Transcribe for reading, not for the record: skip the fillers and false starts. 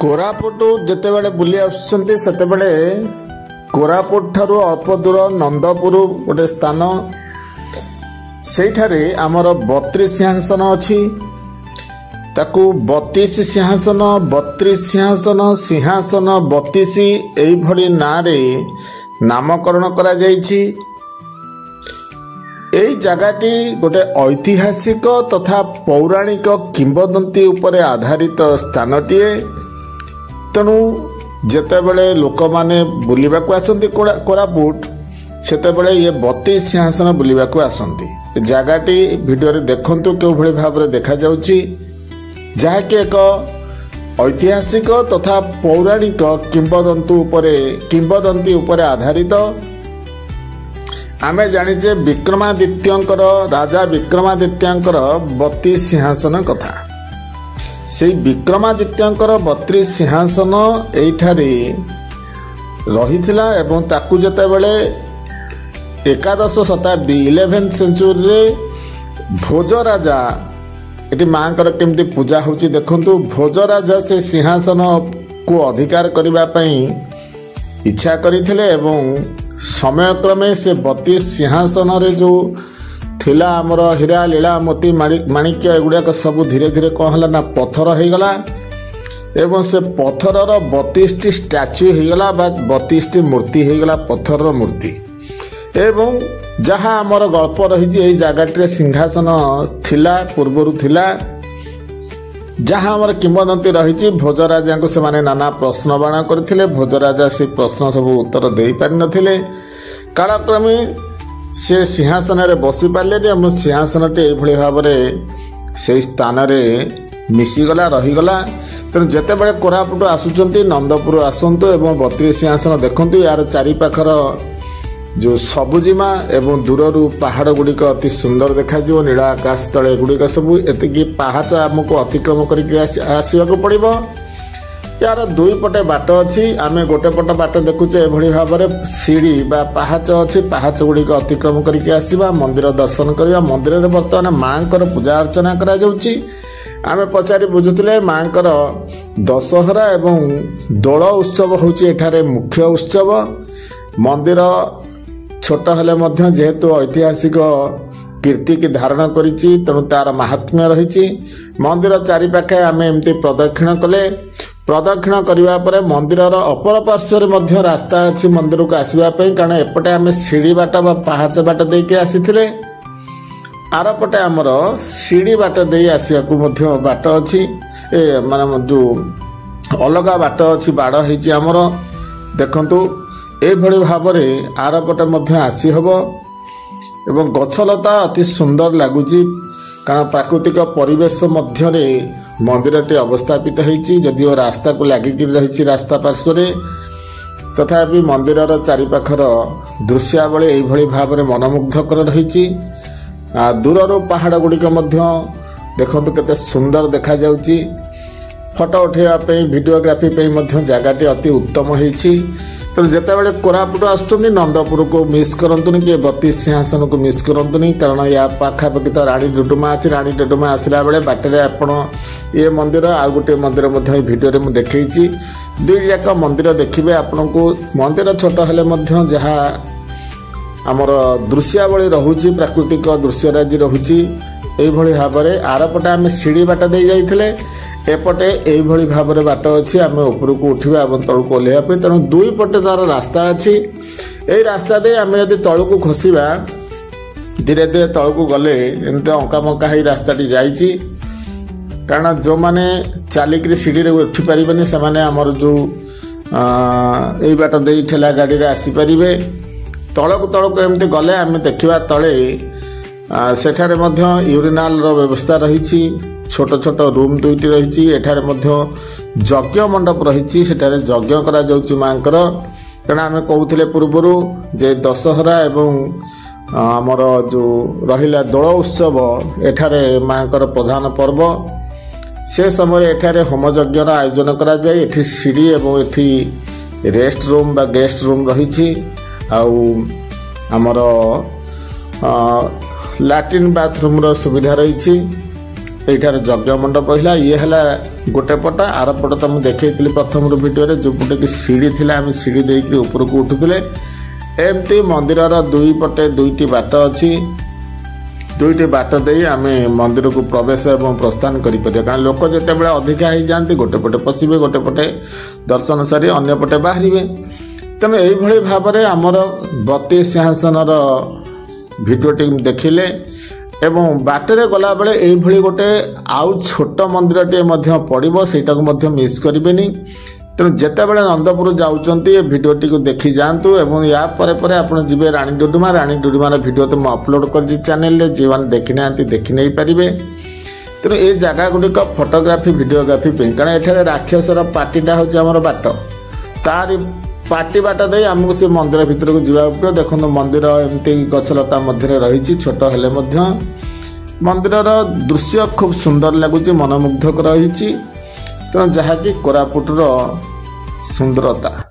कोरापुट जितेबाला बुली आसुचंती सेतेबाला कोरापुट ठारू अल्प दूर नंदपुर गोटे स्थान सेठारे आमर 32 सिंहासन अच्छी ताकू 32 सिंहासन 32 सिंहासन सिंहासन 32 एभली नारे नामकरण करा जायछि। एई जगाटी गोटे ऐतिहासिक तथा पौराणिक किंवदंती उपरे आधारित स्थानटीए। तेणु जेतेबेले लोक माने बुलिबा को आसंती कोरापुट सेतेबेले ये 32 सिंहासन बुलिबा को आसंती। जगाटी वीडियो रे देखंतु केउ भली भाबरे देखा जाउची, जहाँकि एक ऐतिहासिक तथा पौराणिक किंवदंती उपरे आधारित। आमे जानिचे विक्रमादित्यंकर राजा विक्रमादित्यंकर 32 सिंहासन कथा। से विक्रमादित्यंकर 32 सिंहासन एठारे रहिथिला एवं ताकू जेतेबेले एकादश शताब्दी 11th सेंचुरी रे भोज राजा एटी मांकर केमती पूजा होची देखंतु। भोज राजा से सिंहासन को अधिकार करिबा पई इच्छा करिथिले एवं समय क्रमे से 32 सिंहासन रे जो थिला आमर हीरा लीला मोती माणिक्य एगुड़ाक सब धीरे धीरे कौन है ना पत्थर हो गला एवं से पत्थर 32 स्टैच्यू हो गला 32 मूर्ति हो गला पत्थर मूर्ति। एवं जहाँ आमर गल्प रही जगह सिंहासन थिला पूर्वर थिला जहाँ आमर किंवदंती रही भोजराजा को से माने नाना प्रश्न बाण करथिले। भोजराजा से प्रश्न सब उत्तर दे पारि नथिले। कालक्रमे से सिंहासन रे बसी पारे सिंहासन टे एभली भाव से स्थान रे मिसीगला रहीगला। तेणु जितेबाला कोरापुट आसुचंती नंदपुर आसतु एवं 32 सिंहासन देखंतु। यार चारि पाखर जो सबुजिमा एवं दूररू पहाड़ गुड़िक अति सुंदर देखा नीला आकाश तले गुड़िक सब एति पहाच आमको अतिक्रम करके आसवाक पड़ो। यार दुई पटे बाट अच्छी आमे गोटे पट बाट देखुचे एभली भाव सीढ़ी बा पहाच अच्छी पहाच गुड़िक अतिक्रम करके आसवा मंदिर दर्शन करवा। मंदिर में बर्तमान मांकर पूजा अर्चना करा जाउची। आमे पचारि बुझुतिले मांकर दशहरा एवं दोल उत्सव होची एठारे मुख्य उत्सव। मंदिर छोट हेले मध्य जेहेतु ऐतिहासिक कीर्ति की धारण करिछि तेणु तार महात्म्य रही। मंदिर चारि पाखे आमे एमती प्रदक्षिण कले। प्रदक्षिण करने पर मंदिर अपर पार्श्व मध्य रास्ता अच्छी मंदिर को आसवाई कारण एपटे आम सीढ़ी बाट पहाच बाट देके आसीथिले। आर पटे आमर सीढ़ी बाट दे आसवाक बाट अच्छी माने जो अलग बाट अच्छी बाड़ होती आमर देखंतु। एभली भाव आर पटे मध्य आसी हबो एवं गछलता अति सुंदर लगुची कारण प्राकृतिक परिवेश मध्य मंदिरटी अवस्थापित होती। जदिओ रास्ता को लगिक रही रास्ता पार्श्व तथापि मंदिर चारि पाखर दृश्यावली एभली भाव मनमुग्धकर रही। दूररू पहाड़ गुड़िक देखंतु केते सुंदर देखा जाउची। फोटो उठेबापी वीडियोग्राफी जगहटी अति उत्तम होती। तेणु जितेबाला कोरापुट आसुचंती नंदपुर को मिस करंतुनी कि 32 सिंहासन को मिस करंतुनी कारण या पाखापाखि तो राणी डुडुमा अच्छी। राणी डुडुमा आसला बेले बाटे आपण ये मंदिर आ गोटे मंदिर भिडियो रे मु देखैछि। दुई जाक मंदिर देखिबे आपण को मंदिर छोट हेले मध्य जहाँ आमर दृश्यावली रहुची प्राकृतिक दृश्यराजी रहुची एभली भाव आरपटे आम सीढ़ी बाट दे जाइथिले। एपटे एभली भाव बाट अच्छी आम ऊपर को उठा और तल को ओह्लैया। तेणु दुई पटे तार रास्ता अच्छी। यही रास्ता दे आम जब तल को खसवा धीरे धीरे तल को गले एमती अंका बंका ही रास्ताटी जाइए कारण जो मैंने चलिक सीढ़ी रे उठी पारे से आमर जो यही बाट दे ठेला गाड़ी रे आसीपारे तलक एमती गले आम देखा तले सेठारे यूरिनाल व्यवस्था रही। छोट छोट रूम दुईटी रही। एठारे यज्ञ मंडप रही सेठारे यज्ञ करा जाउची मांकर। कारण आम कहूले पूर्वर जे दशहरा एवं आमर जो रहिला दोल उत्सव एठारे मांकर प्रधान पर्व से समय एठारे होम यज्ञ आयोजन करा जाए। एठी सीढ़ी एवं एठी रेस्ट रूम बा गेस्ट रूम रही। आमर लैट्रिन बाथरूम रो सुविधा रही। এইটাर यज्ञ मंडप रहा ये है गोटे पट आर पट तो मुझे देखी प्रथम भिडियो जो पटे कि सीढ़ी थी आम सीढ़ी देकर उपरक उठुले एमती मंदिर दुई पटे दुईटी बाट अच्छी दुईटी बाट दे आम मंदिर को प्रवेश और प्रस्थान करें कारण लोक जिते बड़े अधिका हो जाती गोटे पटे पशिबे गोटे पटे दर्शन सारी अंय पटे बाहर तेणु यही भाव में आमर बत्ती सिंहासन भिडियोटी देखिले एवं बाटर गला बेले यही गोटे आउ छोट मंदिर पड़ो सेटा को मिस करेनि तेणु जिते बड़े नंदपुर जाऊँगी भिडियोटी को देखी जातु एवं या पर आप जी राणी डुडुमार भिडियो तो मुझे अपलोड कर चैनल जी मैंने देखी ना देखी नहीं पारे तेणु ये जगह गुड़िक फोटोग्राफी भिडियोग्राफी कारण एठारे राक्षसर पार्टीटा हूँ बाट तार पार्टी बाट दे आमको से मंदिर भितर को जावाक देखो मंदिर एमती गछलता मध्य रही छोट हेले मंदिर दृश्य खूब सुंदर लगुच मनमुग्धक रही तेणु जहाँकि कोरापुटर सुंदरता।